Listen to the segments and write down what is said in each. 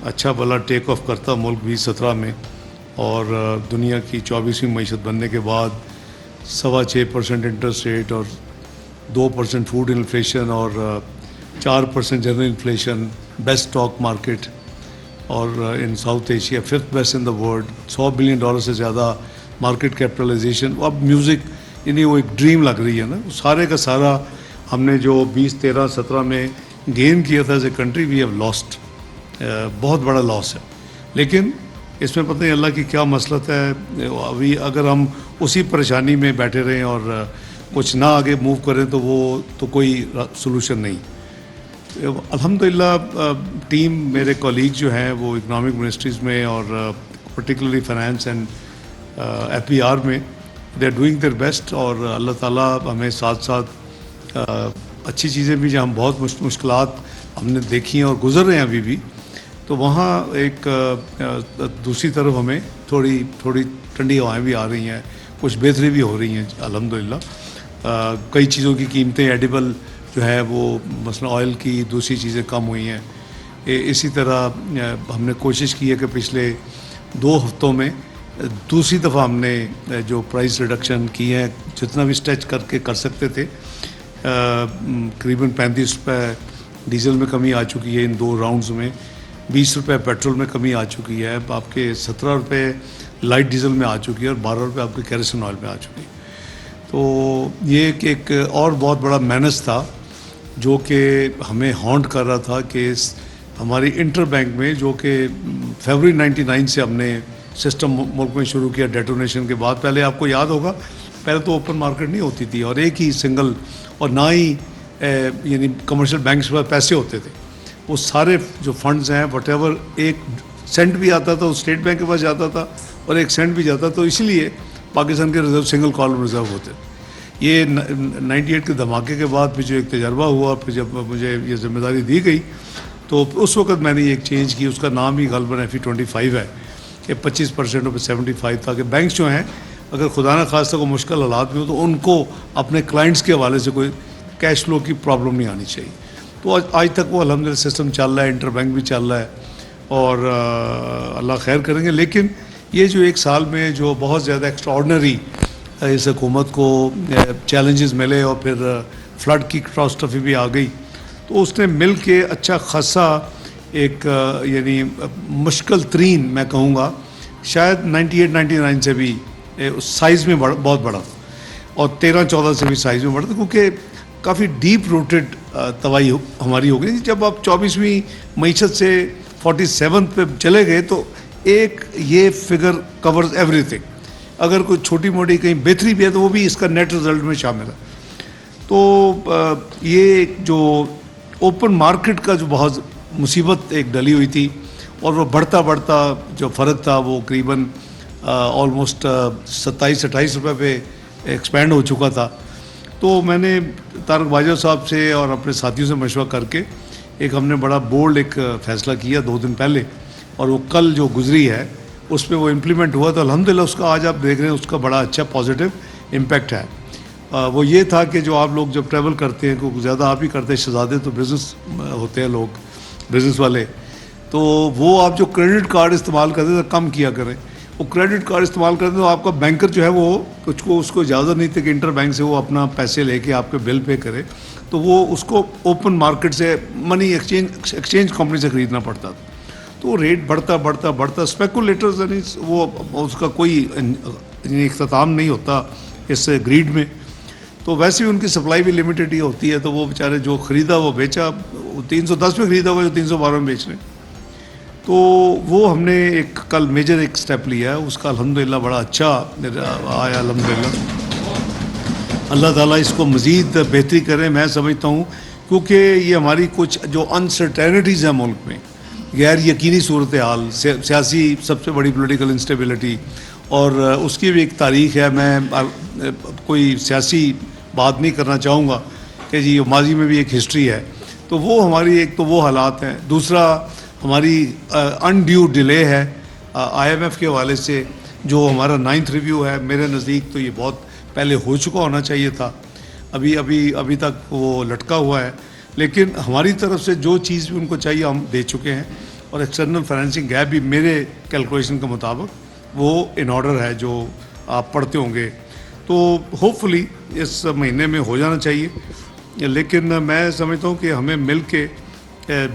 اچھا بھلا ٹیک آف کرتا ملک 2017 میں، اور دنیا کی 24ویں معیشت بننے کے بعد 6.25% انٹرسٹ ریٹ اور 2% فوڈ انفلیشن اور 4% general inflation, best stock market, اور in South Asia 5th best in the world, $100 billion سے زیادہ مارکیٹ کیپٹلائزیشن. اب میوزک یعنی وہ ایک ڈریم لگ رہی ہے نا، سارے کا سارا ہم نے جو 20, 13, 17 میں گین کیا تھا as a country, we have lost. بہت بڑا لاس ہے. لیکن اس میں پتہ نہیں اللہ کی کیا مسلط ہے، ابھی اگر ہم اسی پریشانی میں بیٹھے رہیں اور کچھ نہ آگے موو کریں تو وہ تو کوئی سولوشن نہیں. الحمدللہ ٹیم میرے کولیگ جو ہیں وہ اکنامک منسٹریز میں اور پرٹیکولرلی فائنانس اینڈ FPR میں they are doing their best, اور اللہ تعالیٰ ہمیں ساتھ ساتھ اچھی چیزیں بھی، جہاں ہم بہت مشکلات ہم نے دیکھی ہیں اور گزر رہے ہیں ابھی بھی، تو وہاں ایک دوسری طرف ہمیں تھوڑی ٹھنڈی ہوائیں بھی آ رہی ہیں، کچھ بہتری بھی ہو رہی ہیں الحمدللہ. کئی چیزوں کی قیمتیں ایڈیبل جو ہے وہ مثلا آئل کی، دوسری چیزیں کم ہوئی ہیں. اسی طرح ہم نے کوشش کی ہے کہ پچھلے 2 ہفتوں میں دوسری دفعہ ہم نے جو پرائس ریڈکشن کی ہے، جتنا بھی اسٹریچ کر کے کر سکتے تھے. قریباً 35 روپے ڈیزل میں کمی آ چکی ہے ان 2 راؤنڈز میں، 20 روپے پیٹرول میں کمی آ چکی ہے، آپ کے 17 روپے لائٹ ڈیزل میں آ چکی ہے، اور 12 روپے آپ کے کیروسین آئل میں آ چکی ہے. تو یہ ایک اور بہت بڑا مینس تھا جو کہ ہمیں ہانٹ کر رہا تھا کہ ہماری انٹر بینک میں، جو کہ فیبرری 99 سے ہم نے سسٹم ملک میں شروع کیا ڈیٹونیشن کے بعد. پہلے آپ کو یاد ہوگا، پہلے تو اوپن مارکیٹ نہیں ہوتی تھی اور ایک ہی سنگل، اور نہ ہی یعنی کمرشل بینکس پر پیسے ہوتے تھے. وہ سارے جو فنڈز ہیں وٹ ایور، 1 سینٹ بھی آتا تھا وہ اسٹیٹ بینک کے پاس جاتا تھا، اور 1 سینٹ بھی جاتا. تو اسی لیے پاکستان کے ریزرو سنگل کالم ریزرو ہوتے. یہ 98 کے دھماکے کے بعد پھر جو ایک تجربہ ہوا، پھر جب مجھے یہ ذمہ داری دی گئی تو اس وقت میں نے ایک چینج کی. اس کا نام ہی غالباً FE25 ہے کہ 25% اور 75، تاکہ بینکس جو ہیں اگر خدا نہ خواستہ کو مشکل حالات میں ہو تو ان کو اپنے کلائنٹس کے حوالے سے کوئی کیش فلو کی پرابلم نہیں آنی چاہیے. تو آج تک وہ الحمدللہ سسٹم چل رہا ہے، انٹر بینک بھی چل رہا ہے، اور اللہ خیر کریں گے. لیکن یہ جو 1 سال میں جو بہت زیادہ ایکسٹرا آرڈنری اس حکومت کو چیلنجز ملے، اور پھر فلڈ کی کٹاسٹرافی بھی آ گئی، تو اس نے مل کے اچھا خاصا ایک یعنی مشکل ترین میں کہوں گا، شاید 98-99 سے بھی سائز میں بہت بڑا تھا، اور 13-14 سے بھی سائز میں بڑا تھا، کیونکہ کافی ڈیپ روٹڈ تباہی ہماری ہو گئی. جب آپ 24ویں معیشت سے 47 پہ چلے گئے تو ایک یہ فگر کورز ایوری تھنگ. اگر کوئی چھوٹی موٹی کہیں بہتری بھی ہے تو وہ بھی اس کا نیٹ رزلٹ میں شامل ہے. تو یہ جو اوپن مارکیٹ کا جو بہت مصیبت ایک ڈلی ہوئی تھی، اور وہ بڑھتا جو فرق تھا وہ قریباً آلموسٹ 27-28 روپے پہ ایکسپینڈ ہو چکا تھا. تو میں نے طارق باجوہ صاحب سے اور اپنے ساتھیوں سے مشورہ کر کے ایک ہم نے بڑا بولڈ ایک فیصلہ کیا 2 دن پہلے، اور وہ کل جو گزری ہے اس پہ وہ امپلیمنٹ ہوا. تو الحمدللہ اس کا آج آپ دیکھ رہے ہیں اس کا بڑا اچھا پازیٹیو امپیکٹ ہے. وہ یہ تھا کہ جو آپ لوگ جب ٹریول کرتے ہیں، کیونکہ زیادہ آپ ہی کرتے ہیں، شہزادے تو بزنس ہوتے ہیں لوگ، بزنس والے، تو وہ آپ جو کریڈٹ کارڈ استعمال کرتے ہیں کم کیا کریں. وہ کریڈٹ کارڈ استعمال کرتے تو آپ کا بینکر جو ہے وہ اس کو اجازت نہیں تھی کہ انٹر بینک سے وہ اپنا پیسے لے کے آپ کے بل پے کرے. تو وہ اس کو اوپن مارکیٹ سے منی ایکسچینج کمپنی سے خریدنا پڑتا تھا. تو ریٹ بڑھتا اسپیکولیٹرز، یعنی وہ اس کا کوئی اختتام نہیں ہوتا اس گریڈ میں. تو ویسے بھی ان کی سپلائی بھی لمیٹڈ ہی ہوتی ہے، تو وہ بیچارے جو خریدا وہ بیچا، 310 میں خریدا ہوا جو 312 میں بیچ رہے ہیں. تو وہ ہم نے ایک کل میجر ایک سٹیپ لیا ہے، اس کا الحمدللہ بڑا اچھا آیا الحمدللہ. اللہ تعالیٰ اس کو مزید بہتری کرے. میں سمجھتا ہوں کیونکہ یہ ہماری کچھ جو انسرٹینٹیز ہیں ملک میں، غیر یقینی صورتحال، سیاسی سب سے بڑی پولیٹیکل انسٹیبلٹی، اور اس کی بھی ایک تاریخ ہے. میں کوئی سیاسی بات نہیں کرنا چاہوں گا کہ جی ماضی میں بھی ایک ہسٹری ہے. تو وہ ہماری ایک تو وہ حالات ہیں. دوسرا ہماری انڈیو ڈیلے ہے IMF کے حوالے سے، جو ہمارا 9th ریویو ہے. میرے نزدیک تو یہ بہت پہلے ہو چکا ہونا چاہیے تھا، ابھی تک وہ لٹکا ہوا ہے. لیکن ہماری طرف سے جو چیز بھی ان کو چاہیے ہم دے چکے ہیں. اور ایکسٹرنل فائنینسنگ گیپ بھی میرے کیلکولیشن کے مطابق وہ ان آرڈر ہے جو آپ پڑھتے ہوں گے. تو ہوپ فلی اس مہینے میں ہو جانا چاہیے, لیکن میں سمجھتا ہوں کہ ہمیں مل کے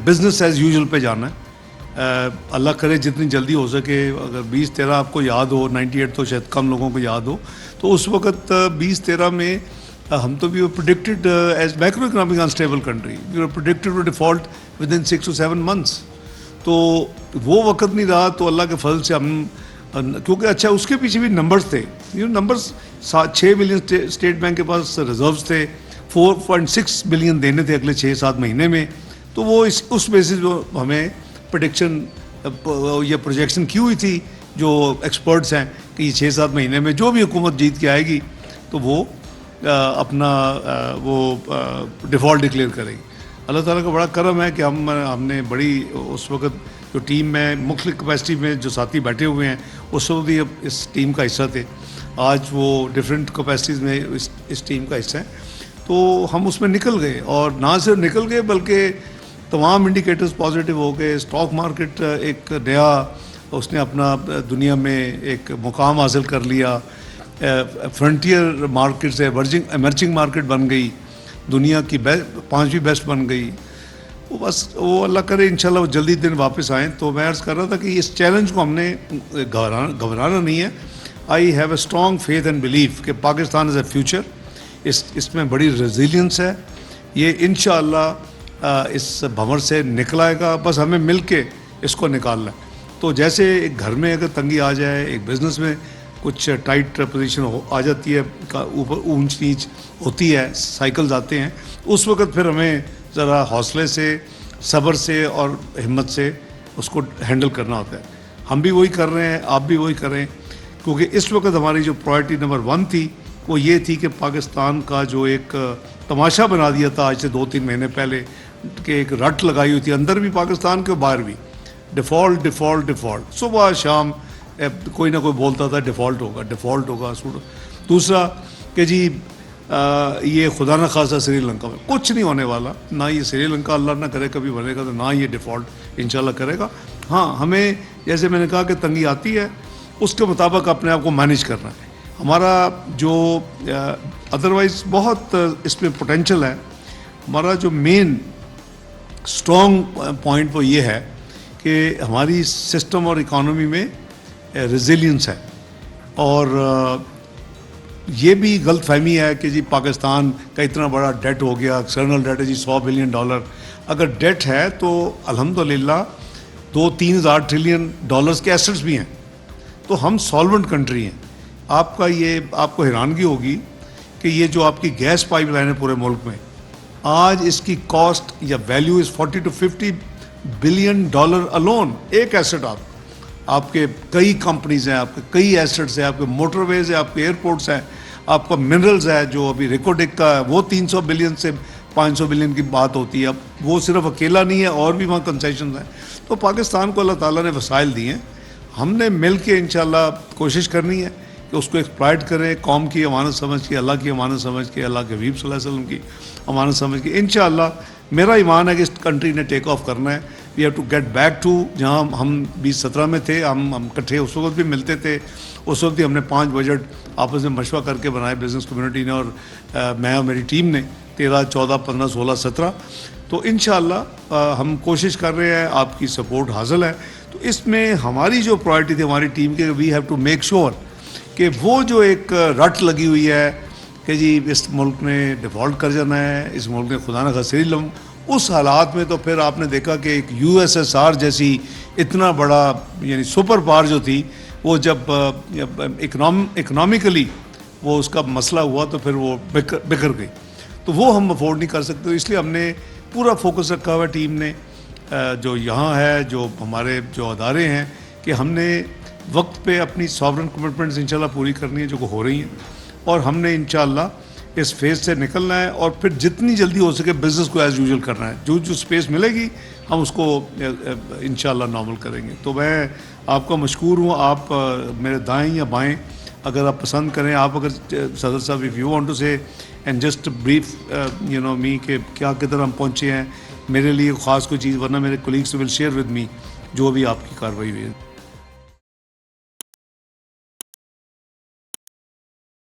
بزنس ایز یوزول پہ جانا ہے. اللہ کرے جتنی جلدی ہو سکے, اگر 2013 آپ کو یاد ہو, 98 تو شاید کم لوگوں کو یاد ہو, تو اس وقت 2013 میں ہم تو we were predicted as micro economic unstable country, we were predicted to default within 6 to 7 months. تو وہ وقت نہیں رہا, تو اللہ کے فضل سے ہم, کیونکہ اچھا اس کے پیچھے بھی نمبرز تھے, نمبرز 6 بلین اسٹیٹ بینک کے پاس ریزروز تھے, 4.6 بلین دینے تھے اگلے 6-7 مہینے میں. تو وہ اس بیسس پہ ہمیں پریڈکشن یا پروجیکشن کی ہوئی تھی جو ایکسپرٹس ہیں کہ یہ 6-7 مہینے میں جو بھی حکومت جیت کے آئے گی تو وہ اپنا وہ ڈیفالٹ ڈکلیئر کرے گی. اللہ تعالیٰ کا بڑا کرم ہے کہ ہم نے بڑی اس وقت جو ٹیم میں مختلف کیپیسٹی میں جو ساتھی بیٹھے ہوئے ہیں اس وقت بھی اس ٹیم کا حصہ تھے, آج وہ ڈفرینٹ کیپیسٹیز میں اس ٹیم کا حصہ ہیں. تو ہم اس میں نکل گئے, اور نہ صرف نکل گئے بلکہ تمام انڈیکیٹرز پازیٹیو ہو گئے. اسٹاک مارکیٹ ایک نیا اس نے اپنا دنیا میں ایک مقام حاصل کر لیا, فرنٹیئر مارکیٹ سے ایمرجنگ مارکیٹ بن گئی, دنیا کی 5ویں بیسٹ بن گئی. وہ بس وہ اللہ کرے انشاءاللہ وہ جلدی دن واپس آئیں. تو میں عرض کر رہا تھا کہ اس چیلنج کو ہم نے گھبرانا نہیں ہے. I have a strong faith and belief کہ پاکستان از اے فیوچر, اس میں بڑی ریزیلینس ہے. یہ انشاءاللہ اس بھنور سے نکل آئے گا, بس ہمیں مل کے اس کو نکالنا ہے. تو جیسے ایک گھر میں اگر تنگی آ جائے, ایک بزنس میں کچھ ٹائٹ پوزیشن آ جاتی ہے, اوپر اونچ نیچ ہوتی ہے, سائیکلز آتے ہیں, اس وقت پھر ہمیں ذرا حوصلے سے, صبر سے اور ہمت سے اس کو ہینڈل کرنا ہوتا ہے. ہم بھی وہی کر رہے ہیں, آپ بھی وہی کر رہے ہیں, کیونکہ اس وقت ہماری جو پرائرٹی نمبر 1 تھی وہ یہ تھی کہ پاکستان کا جو ایک تماشا بنا دیا تھا آج سے 2-3 مہینے پہلے, کہ ایک رٹ لگائی ہوئی تھی اندر بھی پاکستان کے باہر بھی, ڈیفالٹ ڈیفالٹ ڈیفالٹ, صبح شام کوئی نہ کوئی بولتا تھا ڈیفالٹ ہوگا ڈیفالٹ ہوگا. دوسرا کہ جی یہ خدا نہ خواستہ سری لنکا میں کچھ نہیں ہونے والا, نہ یہ سری لنکا اللہ نہ کرے کبھی بنے گا, تو نہ یہ ڈیفالٹ انشاءاللہ کرے گا. ہاں ہمیں جیسے میں نے کہا کہ تنگی آتی ہے اس کے مطابق اپنے آپ کو مینیج کرنا ہے. ہمارا جو ادروائز بہت اس میں پوٹینشل ہے, ہمارا جو مین اسٹرانگ پوائنٹ وہ یہ ہے کہ ہماری سسٹم اور اکانومی میں ریزیلینس ہے. اور یہ بھی غلط فہمی ہے کہ جی پاکستان کا اتنا بڑا ڈیٹ ہو گیا, ایکسٹرنل ڈیٹ ہے جی $100 بلین. اگر ڈیٹ ہے تو الحمدللہ 2-3 ہزار ٹریلین ڈالرز کے ایسٹس بھی ہیں, تو ہم سالونٹ کنٹری ہیں. آپ کو حیرانگی ہوگی کہ یہ جو آپ کی گیس پائپ لائن ہے پورے ملک میں, آج اس کی کاسٹ یا value is $40 to $50 billion alone. ایک ایسٹ آپ کے کئی کمپنیز ہیں, آپ کے کئی ایسٹس ہیں, آپ کے موٹر ویز ہیں, آپ کے ایئرپورٹس ہیں, آپ کا منرلز ہے جو ابھی ریکوڈک کا ہے وہ 300 بلین سے 500 بلین کی بات ہوتی ہے. اب وہ صرف اکیلا نہیں ہے, اور بھی وہاں کنسیشنز ہیں. تو پاکستان کو اللہ تعالیٰ نے وسائل دیے ہیں, ہم نے مل کے انشاءاللہ کوشش کرنی ہے کہ اس کو ایکسپلائٹ کریں, قوم کی امانت سمجھ کے, اللہ کی امانت سمجھ کے, اللہ کے حبیب صلی اللہ علیہ وسلم کی امانت سمجھ کے. انشاءاللہ میرا ایمان ہے کہ اس کنٹری نے ٹیک آف کرنا ہے. We have to get back to جہاں ہم 2017 میں تھے. ہم اکٹھے اس وقت بھی ملتے تھے, اس وقت بھی ہم نے 5 بجٹ آپس میں مشورہ کر کے بنائے بزنس کمیونٹی نے, اور میں اور میری ٹیم نے 13, 14, 15, 16, 17. تو انشاءاللہ ہم کوشش کر رہے ہیں, آپ کی سپورٹ حاصل ہے. تو اس میں ہماری جو پرائرٹی تھی ہماری ٹیم کے, we have to make sure کہ وہ جو ایک رٹ لگی ہوئی ہے کہ جی اس ملک نے ڈیفالٹ کر جانا ہے, اس ملک نے خدا نہ خواستہ سری اس حالات میں. تو پھر آپ نے دیکھا کہ ایک USSR جیسی اتنا بڑا یعنی سپر پاور جو تھی, وہ جب اکنامیکلی وہ اس کا مسئلہ ہوا تو پھر وہ بکھر گئی. تو وہ ہم افورڈ نہیں کر سکتے. اس لیے ہم نے پورا فوکس رکھا ہوا ٹیم نے جو یہاں ہے, جو ہمارے جو ادارے ہیں, کہ ہم نے وقت پہ اپنی ساورن کمٹمنٹس انشاءاللہ پوری کرنی ہے جو ہو رہی ہیں, اور ہم نے انشاءاللہ اس فیز سے نکلنا ہے, اور پھر جتنی جلدی ہو سکے بزنس کو ایز یوزول کرنا ہے. جو اسپیس ملے گی ہم اس کو انشاءاللہ نارمل کریں گے. تو میں آپ کا مشکور ہوں. آپ میرے دائیں یا بائیں اگر آپ پسند کریں, آپ اگر صدر صاحب اف یو وانٹ ٹو سے اینڈ جسٹ بریف می کہ کیا کدھر ہم پہنچے ہیں, میرے لیے خاص کوئی چیز, ورنہ میرے colleagues will share with me جو بھی آپ کی کارروائی ہوئی ہے.